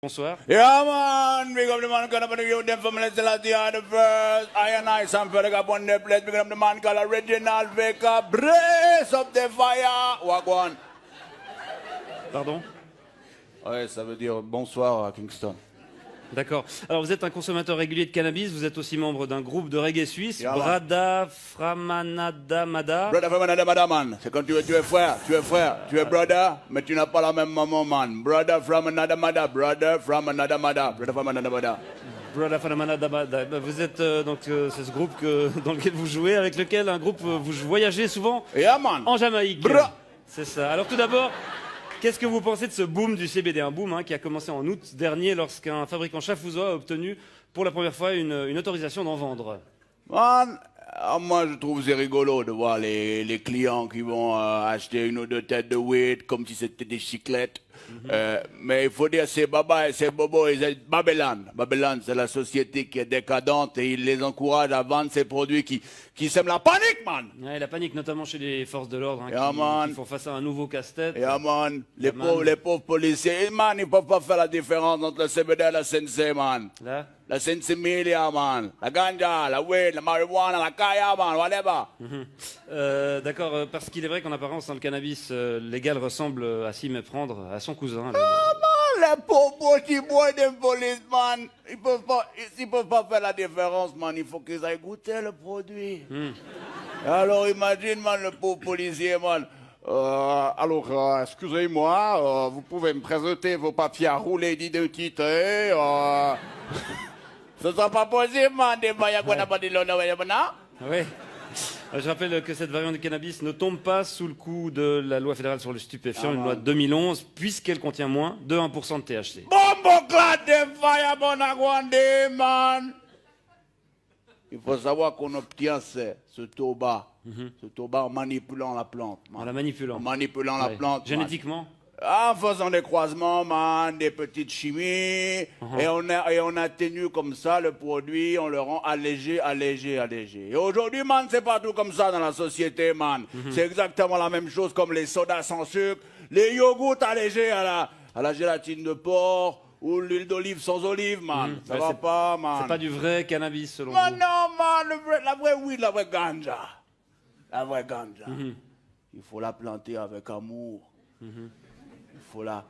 Bonsoir. Yeah, man. Big up the man called up the youth, them from Let's Lati on the first. I and I, some fella got one the place. Big up the man called Original Baker. Brace up the fire. Walk one. Pardon? Ouais, ça veut dire bonsoir à Kingston. D'accord. Alors vous êtes un consommateur régulier de cannabis, vous êtes aussi membre d'un groupe de reggae suisse, Yeah, Brada Framanada Mada. Brother from another mother, man. C'est quand tu es frère, tu es brother, mais tu n'as pas la même maman, man. Brother from another mother, brother from another mother, brother from another mother. Brada Framanada Mada. Vous êtes c'est ce groupe dans lequel vous jouez, avec lequel vous voyagez souvent Yeah, man. en Jamaïque. Bra. C'est ça. Alors tout d'abord, qu'est-ce que vous pensez de ce boom du CBD? Un boom qui a commencé en août dernier lorsqu'un fabricant chafouzois a obtenu pour la première fois une autorisation d'en vendre. Man, moi je trouve c'est rigolo de voir les clients qui vont acheter une ou deux têtes de weed comme si c'était des chiclettes. Mais il faut dire c'est Baba et c'est Bobo et c'est Babylone. Babylone, c'est la société qui est décadente et il les encourage à vendre ces produits qui sèment la panique, man. Ouais, la panique, notamment chez les forces de l'ordre, Yeah, qui font face à un nouveau casse-tête. Yeah, man. Les pauvres policiers, man, ils peuvent pas faire la différence entre le CBD et la CNC, man. Là. La Sensimilia, man. La ganja, la weed, la marijuana, la kaya, man, whatever. D'accord, parce qu'il est vrai qu'en apparence, le cannabis légal ressemble à s'y méprendre à son cousin. Là. Les pauvres petits boys des police, man. Ils peuvent pas faire la différence, man. Il faut qu'ils aillent goûter le produit. Alors imagine, man, le pauvre policier, man. Excusez-moi, vous pouvez me présenter vos papiers à rouler d'identité. Ce sera pas possible, man. Des voyages qu'on n'a pas dit l'honneur, Oui. Je rappelle que cette variante du cannabis ne tombe pas sous le coup de la loi fédérale sur le stupéfiant, une loi de 2011, puisqu'elle contient moins de 1% de THC. Bombo clad de fire, bonagwande, man. Il faut savoir qu'on obtient ce tabac en manipulant la plante, man. En la manipulant. En manipulant la plante, man. Génétiquement. En faisant des croisements, man, des petites chimies, et on atténue comme ça le produit, on le rend allégé. Et aujourd'hui, man, c'est pas tout comme ça dans la société, man. C'est exactement la même chose comme les sodas sans sucre, les yogourts allégés à la gélatine de porc, ou l'huile d'olive sans olive, man. Ça va pas, man. C'est pas du vrai cannabis, selon Man, vous. non, man, la vraie weed, la vraie ganja. La vraie ganja. Il faut la planter avec amour. Il faut la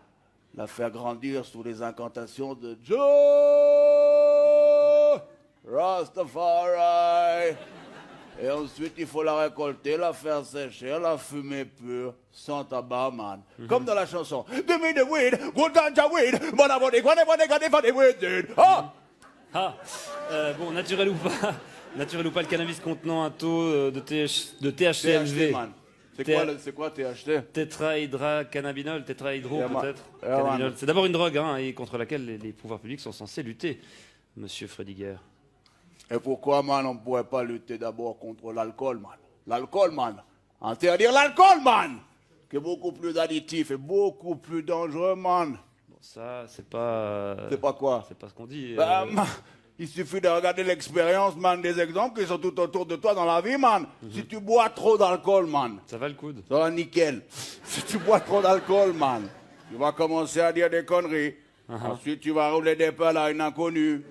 faire grandir sous les incantations de Joe Rastafari. Et ensuite, il faut la récolter, la faire sécher, la fumer pure, sans tabac, man. Comme dans la chanson. Give me the weed, good ganja weed, but I want it, whatever they got it for the weed. Bon, naturel ou pas, le cannabis contenant un taux de THC élevé. Man. C'est quoi THC? Tétrahydrocannabinol, tétrahydro peut-être. Yeah, Cannabinol. C'est d'abord une drogue et contre laquelle les pouvoirs publics sont censés lutter, monsieur Frediger. Et pourquoi, man, on ne pourrait pas lutter d'abord contre l'alcool, man? L'alcool, man. Interdire l'alcool, man! Qui est beaucoup plus additif et beaucoup plus dangereux, man. Bon, ça, c'est pas... C'est pas quoi? C'est pas ce qu'on dit. Man, il suffit de regarder l'expérience, man, des exemples qui sont tout autour de toi dans la vie, man. Si tu bois trop d'alcool, man, Ça va le coude. ça va nickel. Si tu bois trop d'alcool, man, tu vas commencer à dire des conneries. Ensuite, tu vas rouler des pelles à une inconnue.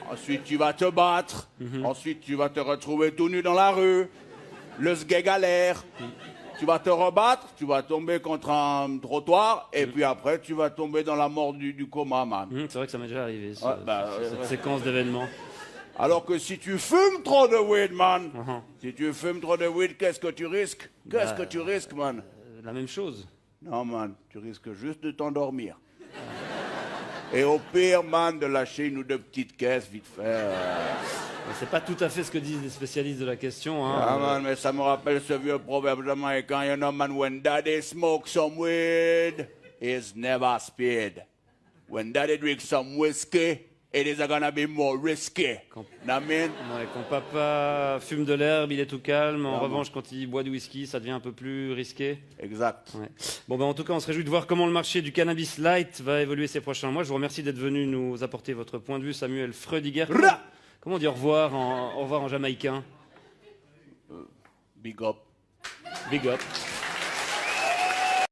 Ensuite, tu vas te battre. Ensuite, tu vas te retrouver tout nu dans la rue. Le sgeg galère. Tu vas te rebattre, tu vas tomber contre un trottoir, et puis après, tu vas tomber dans la mort du coma, man. C'est vrai que ça m'est déjà arrivé, cette Ouais, séquence d'événements. Alors que si tu fumes trop de weed, man, si tu fumes trop de weed, qu'est-ce que tu risques? Qu'est-ce que tu risques, man? La même chose. Non, man, tu risques juste de t'endormir. Et au pire, man, de lâcher une ou deux petites caisses, vite fait. C'est pas tout à fait ce que disent les spécialistes de la question. Ah, man, mais ça me rappelle ce vieux proverbe jamaïcain, you know, man, when daddy smokes some weed, he's never spared. When daddy drinks some whiskey, it is gonna be more risky. Know what I mean? Ouais, quand papa fume de l'herbe, il est tout calme. En revanche, quand il boit du whisky, ça devient un peu plus risqué. Exact. Ouais. Bon, ben, en tout cas, on se réjouit de voir comment le marché du cannabis light va évoluer ces prochains mois. Je vous remercie d'être venu nous apporter votre point de vue, Samuel Frediger. Comment on dit au revoir en jamaïcain? Big up. Big up.